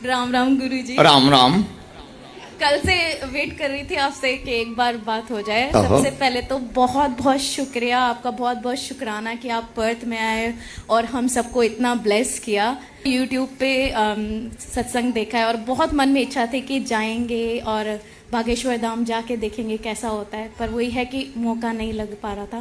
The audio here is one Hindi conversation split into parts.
राम राम गुरुजी। राम राम। कल से वेट कर रही थी आपसे कि एक बार बात हो जाए। ओहो। सबसे पहले तो बहुत बहुत शुक्रिया आपका, बहुत बहुत शुक्राना कि आप पर्थ में आए और हम सबको इतना ब्लेस किया। यूट्यूब पे सत्संग देखा है और बहुत मन में इच्छा थी कि जाएंगे और बागेश्वर धाम जाके देखेंगे कैसा होता है, पर वही है कि मौका नहीं लग पा रहा था।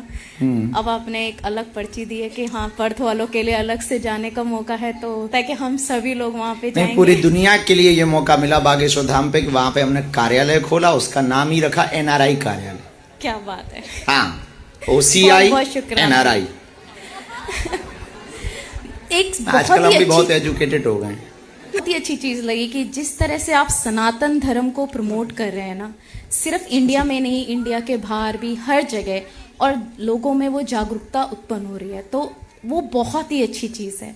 अब आपने एक अलग पर्ची दी है कि हाँ पर्थ वालों के लिए अलग से जाने का मौका है, तो ताकि हम सभी लोग वहाँ पे जाएंगे। पूरी दुनिया के लिए ये मौका मिला बागेश्वर धाम पे कि वहाँ पे हमने कार्यालय खोला, उसका नाम ही रखा NRI कार्यालय। क्या बात है। हाँ, OCI बहुत शुक्रिया। NRI। एक आजकल हम भी बहुत अच्छी, एजुकेटेड हो गए। बहुत ही अच्छी चीज लगी कि जिस तरह से आप सनातन धर्म को प्रमोट कर रहे हैं ना, सिर्फ इंडिया में नहीं, इंडिया के बाहर भी हर जगह, और लोगों में वो जागरूकता उत्पन्न हो रही है, तो वो बहुत ही अच्छी चीज है।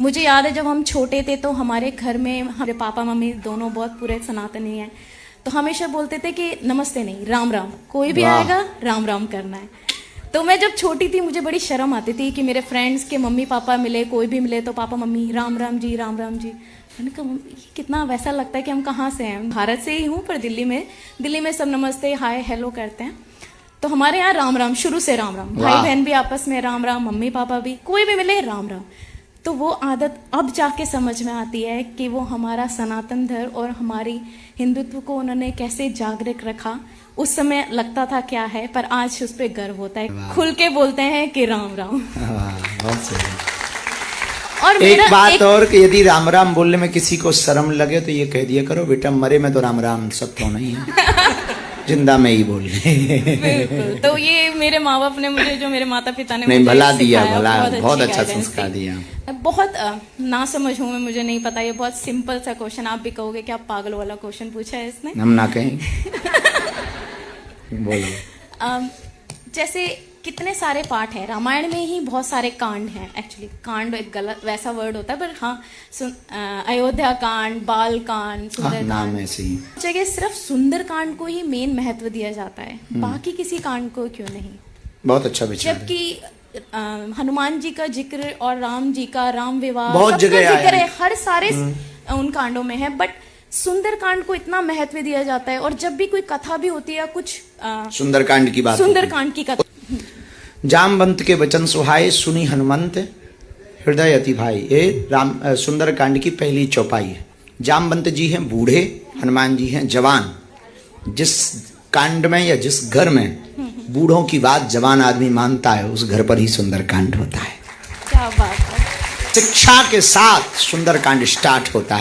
मुझे याद है जब हम छोटे थे तो हमारे घर में हमारे पापा मम्मी दोनों बहुत पूरे सनातनी हैं, तो हमेशा बोलते थे कि नमस्ते नहीं राम राम, कोई भी आएगा राम राम करना है। तो मैं जब छोटी थी मुझे बड़ी शर्म आती थी कि मेरे फ्रेंड्स के मम्मी पापा मिले, कोई भी मिले तो पापा मम्मी राम राम जी राम राम जी। मैंने कहा कितना वैसा लगता है कि हम कहाँ से हैं, भारत से ही हूँ पर दिल्ली में सब नमस्ते हाय हेलो करते हैं। तो हमारे यहाँ राम राम शुरू से राम राम, भाई बहन भी आपस में राम राम, मम्मी पापा भी, कोई भी मिले राम राम। तो वो आदत अब जाके समझ में आती है कि वो हमारा सनातन धर्म और हमारी हिंदुत्व को उन्होंने कैसे जागरूक रखा। उस समय लगता था क्या है, पर आज उस पर गर्व होता है, खुल के बोलते हैं कि राम राम। बहुत सही। और एक बात और कि यदि राम राम बोलने में किसी को शर्म लगे तो ये कह दिया करो बेटा मरे में तो राम राम सब तो नहीं है, जिंदा में ही बोल बिल्कुल। तो ये मेरे माँ बाप ने मुझे, जो मेरे माता पिता ने नहीं मुझे भला दिया, सिखाया, भला बहुत अच्छा guidance संस्कार दी। दिया। बहुत ना समझ हूँ मैं, मुझे नहीं पता, ये बहुत सिंपल सा क्वेश्चन, आप भी कहोगे कि आप पागल वाला क्वेश्चन पूछा है इसने। हम ना कहें। बोलो। जैसे कितने सारे पाठ है रामायण में ही, बहुत सारे कांड हैं। एक्चुअली कांड एक गलत वैसा वर्ड होता है, पर हाँ अयोध्या कांड, बाल कांड, सुंदर नाम कांड, ऐसे ही जगह सिर्फ सुंदर कांड को ही मेन महत्व दिया जाता है, बाकी किसी कांड को क्यों नहीं। बहुत अच्छा विचार है। जबकि हनुमान जी का जिक्र और राम जी का राम विवाह बहुत सबका जगह जिक्र आया है, हर सारे उन कांडों में है, बट सुंदर कांड को इतना महत्व दिया जाता है। और जब भी कोई कथा भी होती है, कुछ सुंदरकांड की बात, सुंदरकांड की कथा, जामवंत के वचन सुहाए सुनी हनुमंत हृदय अति भाई, ये सुंदरकांड की पहली चौपाई है। जामवंत जी हैं बूढ़े, हनुमान जी हैं जवान। जिस कांड में या जिस घर में बूढ़ों की बात जवान आदमी मानता है, उस घर पर ही सुंदरकांड होता है। क्या बात है। शिक्षा के साथ सुंदरकांड स्टार्ट होता है।